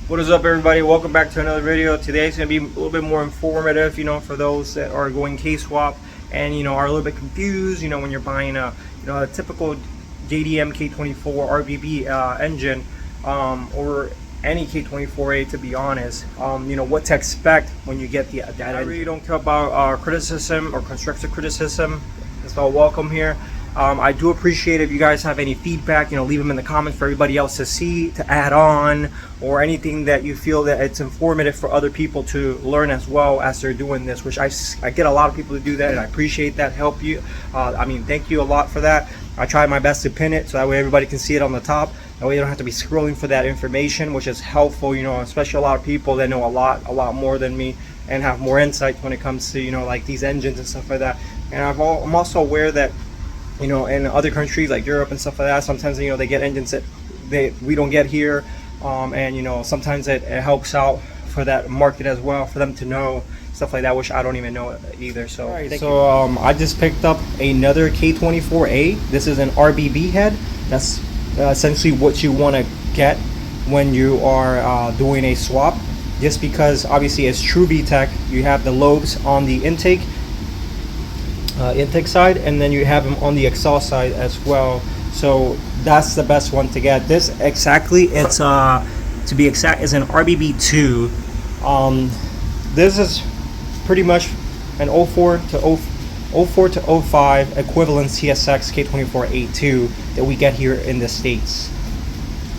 What is up, everybody? Welcome back to another video. Today is going to be a little bit more informative, for those that are going K-swap and are a little bit confused, when you're buying a typical JDM K24 RBB engine, or any K24a, to be honest. What to expect when you get that engine. I really don't care about criticism or constructive criticism. It's all welcome here. I do appreciate if you guys have any feedback, leave them in the comments for everybody else to see, to add on, or anything that you feel that it's informative for other people to learn as well as they're doing this, which I get a lot of people to do that, and I appreciate that. Help you. Thank you a lot for that. I try my best to pin it so that way everybody can see it on the top. That way you don't have to be scrolling for that information, which is helpful, especially a lot of people that know a lot more than me and have more insight when it comes to, like these engines and stuff like that. And I'm also aware that in other countries like Europe and stuff like that, sometimes they get engines that we don't get here, and sometimes it helps out for that market as well, for them to know stuff like that, which I don't even know either. So I just picked up another K24a. This is an RBB head. That's essentially what you want to get when you are doing a swap, just because obviously it's true VTEC. You have the lobes on the intake side, and then you have them on the exhaust side as well. So that's the best one to get. This exactly, it's to be exact, is an RBB2. This is pretty much an 04 to 05 equivalent TSX K24a2 that we get here in the States.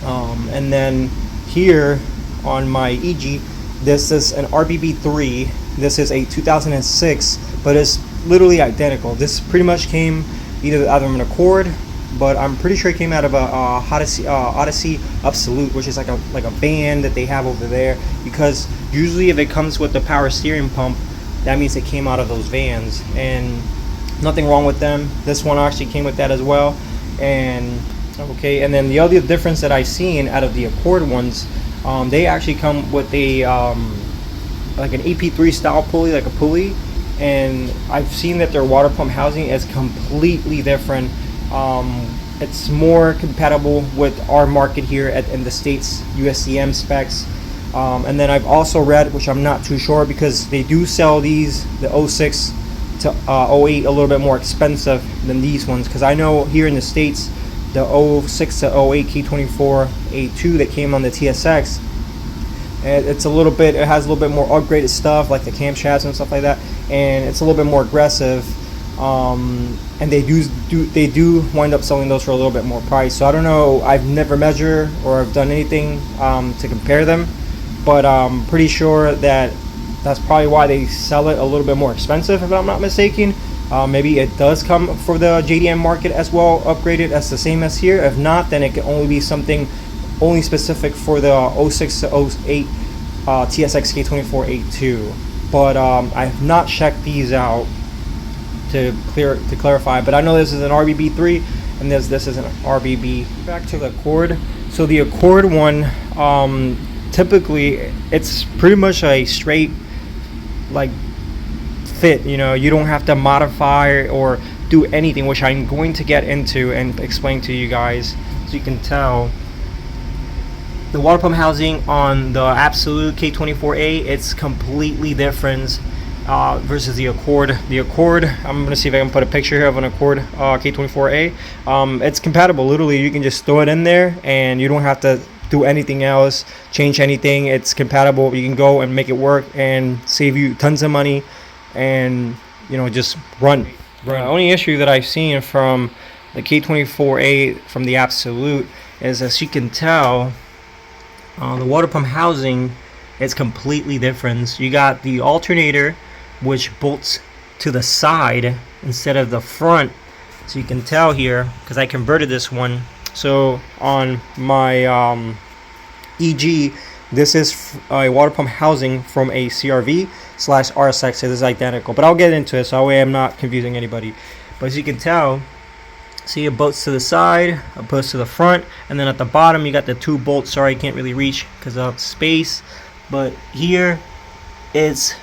And then here on my EG, this is an RBB3. This is a 2006, but it's literally identical. This pretty much came either out of an Accord, but I'm pretty sure it came out of a Odyssey Absolute, which is like a van that they have over there, because usually if it comes with the power steering pump, that means it came out of those vans, and nothing wrong with them. This one actually came with that as well. And okay, and then the other difference that I've seen out of the Accord ones, they actually come with a like an AP3 style pulley, like a pulley, and I've seen that their water pump housing is completely different. It's more compatible with our market here in the States, USDM specs. And then I've also read, which I'm not too sure, because they do sell these, the 06 to 08, a little bit more expensive than these ones, because I know here in the States the 06 to 08 K24a2 that came on the TSX, it's a little bit, it has a little bit more upgraded stuff like the camshafts and stuff like that, and it's a little bit more aggressive, and they do wind up selling those for a little bit more price. So I don't know, I've never measured or I've done anything to compare them, but I'm pretty sure that that's probably why they sell it a little bit more expensive, if I'm not mistaken. Maybe it does come for the JDM market as well, upgraded as the same as here. If not, then it can only be something only specific for the 06 to 08 TSX K24a2. But I have not checked these out to clarify, but I know this is an RBB3 and this is an RBB. Back to the Accord. So the Accord one, typically it's pretty much a straight like fit, you don't have to modify or do anything, which I'm going to get into and explain to you guys. So you can tell the water pump housing on the Absolute K24a, it's completely different versus the Accord. The Accord, I'm going to see if I can put a picture here of an Accord K24a. It's compatible. Literally, you can just throw it in there and you don't have to do anything else, change anything. It's compatible. You can go and make it work and save you tons of money, and just run. The only issue that I've seen from the K24a from the Absolute is, as you can tell, the water pump housing is completely different. You got the alternator, which bolts to the side instead of the front. So you can tell here, because I converted this one. So on my EG, this is a water pump housing from a CRV/RSX. So this is identical, but I'll get into it so that way I'm not confusing anybody. But as you can tell, see, it bolts to the side, it bolts to the front, and then at the bottom you got the two bolts. Sorry, I can't really reach because of space, but here it's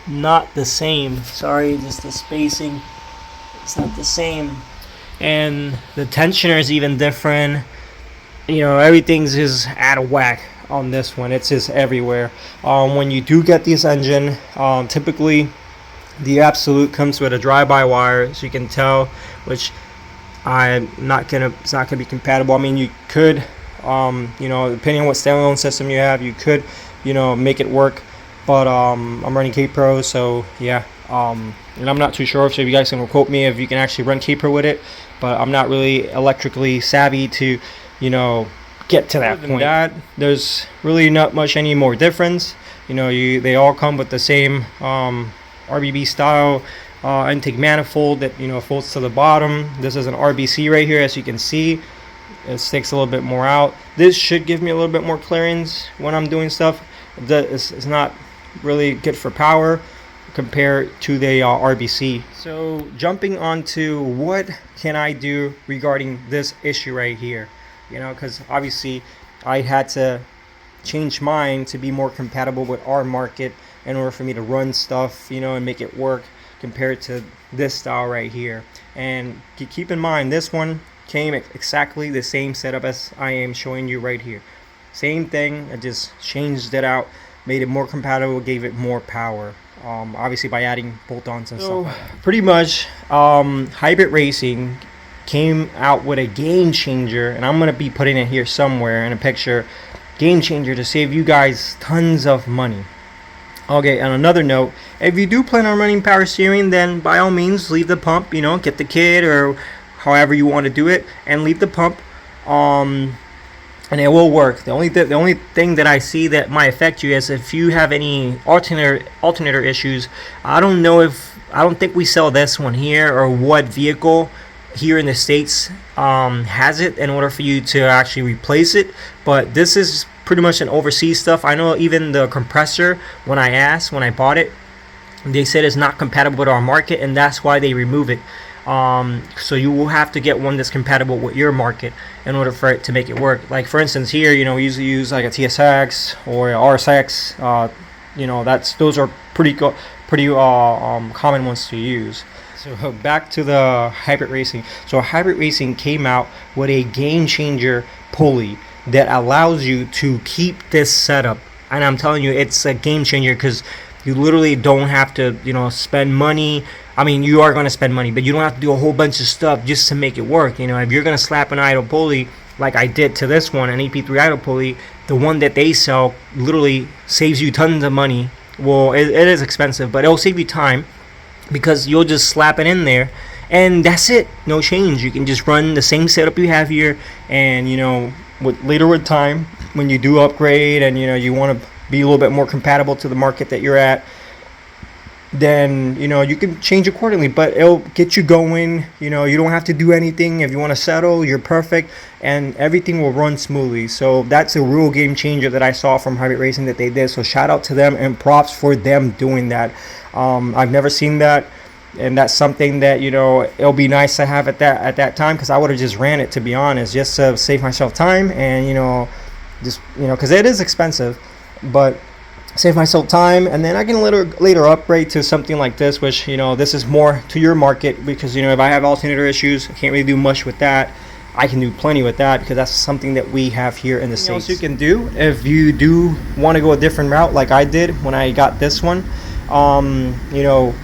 not the same. Sorry, just the spacing, it's not the same, and the tensioner is even different. Everything's just out of whack. on this one. It's just everywhere. When you do get this engine, typically the Absolute comes with a drive-by-wire, so you can tell, which it's not gonna be compatible. I mean, you could, you know, depending on what standalone system you have, you could, you know, make it work. But I'm running K-Pro, so yeah. And I'm not too sure, so if you guys can quote me if you can actually run K-Pro with it. But I'm not really electrically savvy to, you know, get to that point. That there's really not much any more difference. You know, they all come with the same RBB style intake manifold that, you know, folds to the bottom. This is an RBC right here, as you can see. It sticks a little bit more out. This should give me a little bit more clearance when I'm doing stuff. It's not really good for power compared to the RBC. So jumping onto what can I do regarding this issue right here, you know, because obviously I had to change mine to be more compatible with our market in order for me to run stuff, you know, and make it work compared to this style right here. And keep in mind, this one came exactly the same setup as I am showing you right here. Same thing, I just changed it out, made it more compatible, gave it more power, obviously by adding bolt-ons and stuff. Pretty much Hybridracing came out with a game changer, and I'm going to be putting it here somewhere in a picture. Game changer to save you guys tons of money. Okay, on another note, if you do plan on running power steering, then by all means leave the pump, you know, get the kit or however you want to do it and leave the pump, and it will work. The only thing that I see that might affect you is if you have any alternator issues. I don't think we sell this one here, or what vehicle here in the States has it in order for you to actually replace it. But this is pretty much an overseas stuff. I know even the compressor, when I bought it, they said it's not compatible with our market, and that's why they remove it. So you will have to get one that's compatible with your market in order for it to make it work. Like for instance here, you know, we usually use like a TSX or a RSX. You know, those are pretty common ones to use. So back to the Hybridracing. So Hybridracing came out with a game changer pulley that allows you to keep this setup, and I'm telling you, it's a game changer because you literally don't have to, you know, spend money. I mean, you are going to spend money, but you don't have to do a whole bunch of stuff just to make it work. You know, if you're going to slap an idle pulley like I did to this one, an EP3 idle pulley, the one that they sell literally saves you tons of money. Well, it is expensive, but it'll save you time because you'll just slap it in there and that's it. No change. You can just run the same setup you have here, and you know, later with time, when you do upgrade and you know you want to be a little bit more compatible to the market that you're at, then you know you can change accordingly, but it'll get you going. You know, you don't have to do anything. If you want to settle, you're perfect and everything will run smoothly. So that's a real game changer that I saw from Hybridracing that they did. So shout out to them and props for them doing that. I've never seen that, and that's something that, you know, it'll be nice to have at that time, because I would have just ran it, to be honest, just to save myself time, and you know, just, you know, because it is expensive, but save myself time, and then I can later upgrade to something like this, which, you know, this is more to your market, because, you know, if I have alternator issues, I can't really do much with that. I can do plenty with that, because that's something that we have here in the States. What else you can do if you do want to go a different route like I did when I got this one, you know,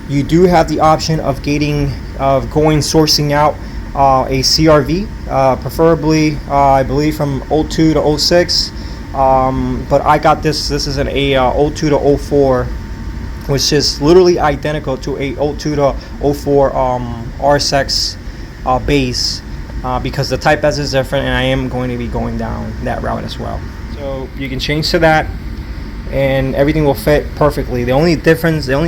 you do have the option of sourcing out a CRV, preferably I believe from 02 to 06, but I got this is an 02 to 04, which is literally identical to a 02 to 04 RSX base, because the Type S is different, and I am going to be going down that route as well. So you can change to that and everything will fit perfectly. The only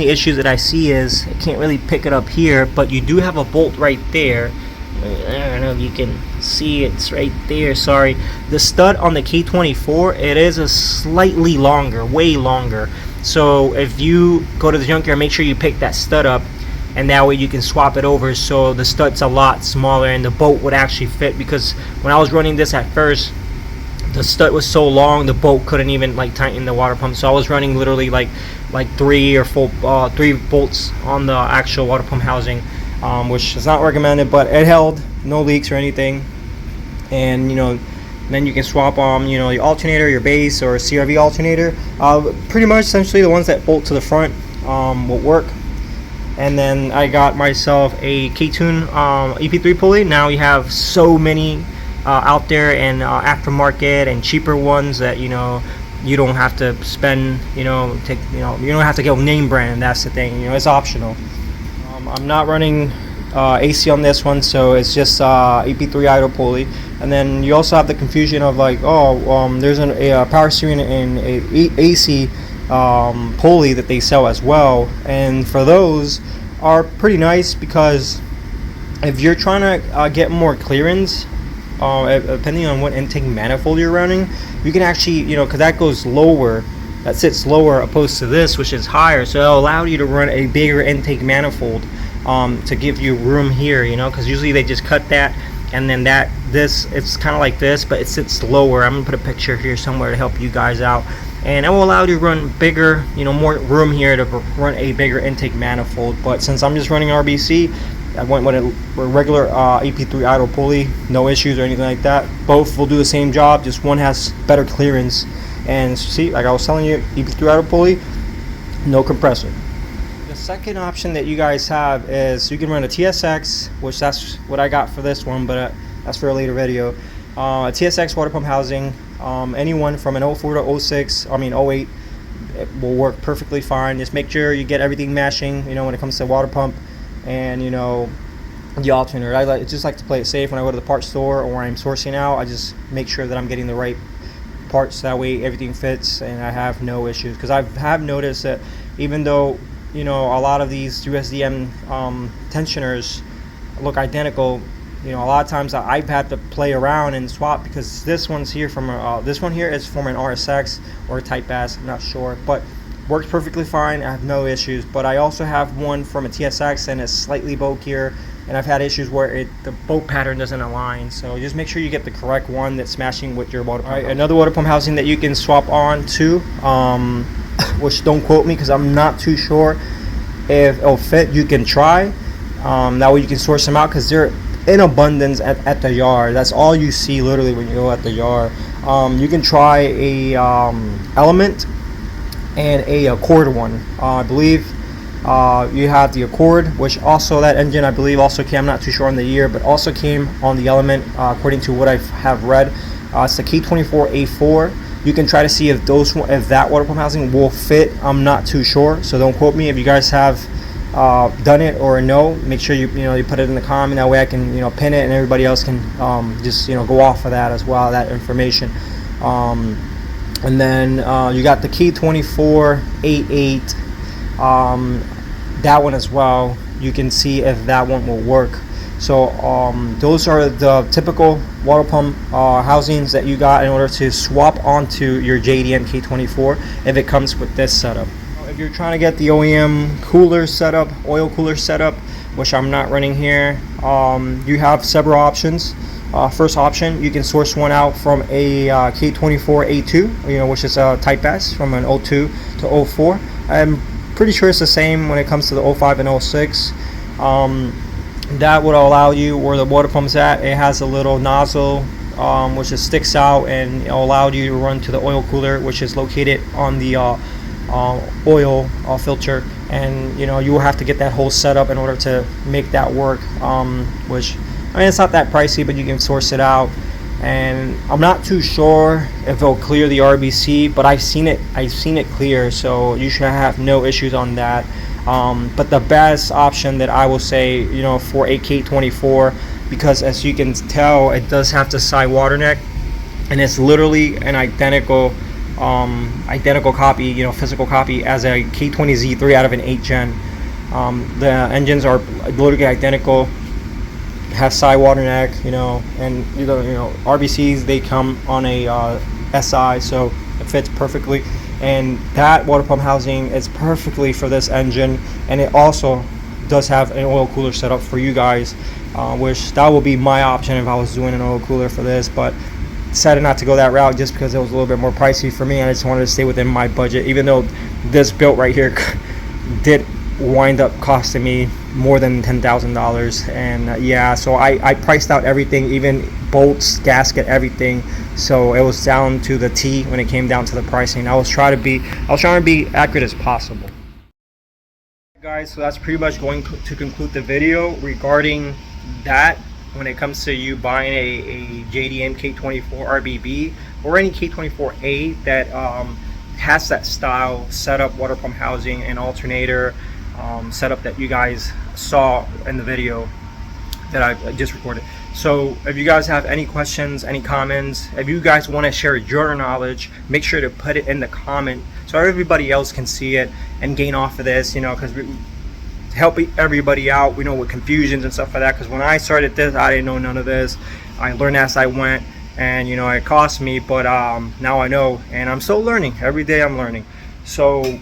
issues that I see is I can't really pick it up here, but you do have a bolt right there. I don't know if you can see, it's right there. Sorry, the stud on the K24, it is a slightly longer, way longer. So if you go to the junkyard, make sure you pick that stud up, and that way you can swap it over so the stud's a lot smaller and the bolt would actually fit. Because when I was running this at first, the stud was so long the bolt couldn't even like tighten the water pump, so I was running literally like 3 bolts on the actual water pump housing, which is not recommended, but it held, no leaks or anything. And you know, Then you can swap you know, your alternator, your base, or CRV alternator. Pretty much essentially the ones that bolt to the front will work. And then I got myself a K-Tune EP3 pulley. Now you have so many out there, and aftermarket and cheaper ones that, you know, you don't have to spend, you know, you don't have to go name brand, and that's the thing, you know, it's optional. I'm not running AC on this one, so it's just EP3 idle pulley. And then you also have the confusion of like, there's a power steering and a AC pulley that they sell as well, and for those are pretty nice, because if you're trying to get more clearance, depending on what intake manifold you're running, you can actually, you know, because that goes lower, that sits lower opposed to this, which is higher, so it'll allow you to run a bigger intake manifold to give you room here, you know, because usually they just cut that, and then it's kind of like this, but it sits lower. I'm gonna put a picture here somewhere to help you guys out, and it will allow you to run bigger, you know, more room here to run a bigger intake manifold. But since I'm just running RBC, I went with a regular EP3 idle pulley, no issues or anything like that. Both will do the same job, just one has better clearance. And see, like I was telling you, EP3 idle pulley, no compressor. The second option that you guys have is you can run a TSX, which that's what I got for this one, but that's for a later video. A TSX water pump housing, anyone from an 04 to 06, I mean 08, it will work perfectly fine. Just make sure you get everything mashing, you know, when it comes to water pump and, you know, the alternator. I just like to play it safe when I go to the parts store or I'm sourcing out. I just make sure that I'm getting the right parts, that way everything fits and I have no issues. Because I have noticed that even though, you know, a lot of these USDM tensioners look identical, you know, a lot of times I've had to play around and swap, because this one's here from this one here is from an RSX or a Type S, I'm not sure, but works perfectly fine. I have no issues. But I also have one from a TSX and it's slightly bulkier, and I've had issues where the bolt pattern doesn't align. So just make sure you get the correct one that's matching with your water pump. All right, another water pump housing that you can swap on to, which don't quote me because I'm not too sure if it'll fit. You can try. That way you can source them out, because they're in abundance at the yard. That's all you see literally when you go at the yard. You can try a Element and a Accord one. I believe you have the Accord, which also, that engine I believe also came, I'm not too sure on the year, but also came on the Element, according to what I have read. It's the K24a4. You can try to see if that water pump housing will fit. I'm not too sure, so don't quote me. If you guys have done it or no, make sure you put it in the comment. That way I can, you know, pin it and everybody else can just, you know, go off of that as well, that information. And then you got the K24a8, that one as well. You can see if that one will work. So those are the typical water pump housings that you got in order to swap onto your JDM K24 if it comes with this setup. If you're trying to get the OEM cooler setup, oil cooler setup, which I'm not running here, you have several options. First option, you can source one out from a K24A2, you know, which is a Type S, from an 02 to 04. I'm pretty sure it's the same when it comes to the 05 and 06. That would allow you, where the water pump's at, it has a little nozzle which just sticks out, and it'll allow you to run to the oil cooler, which is located on the oil filter. And you know, you will have to get that whole setup in order to make that work, which, I mean, it's not that pricey, but you can source it out. And I'm not too sure if it'll clear the RBC, but I've seen it clear, so you should have no issues on that. But the best option that I will say, you know, for a K24, because as you can tell, it does have the side water neck, and it's literally an identical copy, you know, physical copy as a K20Z3 out of an 8 gen. The engines are literally identical. Has side water neck, you know, and you know RBCs, they come on a SI, so it fits perfectly. And that water pump housing is perfectly for this engine, and it also does have an oil cooler setup for you guys, which that will be my option if I was doing an oil cooler for this, but decided not to go that route just because it was a little bit more pricey for me, and I just wanted to stay within my budget, even though this built right here did wind up costing me more than $10,000. And yeah, so I priced out everything, even bolts, gasket, everything. So it was down to the T when it came down to the pricing. I was trying to be accurate as possible. Guys, so that's pretty much going to conclude the video regarding that when it comes to you buying a JDM K24 RBB or any K24a that has that style setup, water pump housing and alternator setup that you guys saw in the video that I just recorded. So if you guys have any questions, any comments, if you guys want to share your knowledge, make sure to put it in the comment so everybody else can see it and gain off of this, you know, because we help everybody out, you know, with confusions and stuff like that. Because when I started this, I didn't know none of this. I learned as I went, and you know, it cost me, but now I know, and I'm still learning. Every day I'm learning. So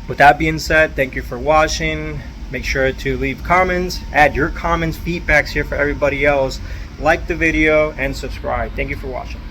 with that being said, thank you for watching. Make sure to leave comments, add your comments, feedbacks here for everybody else. Like the video and subscribe. Thank you for watching.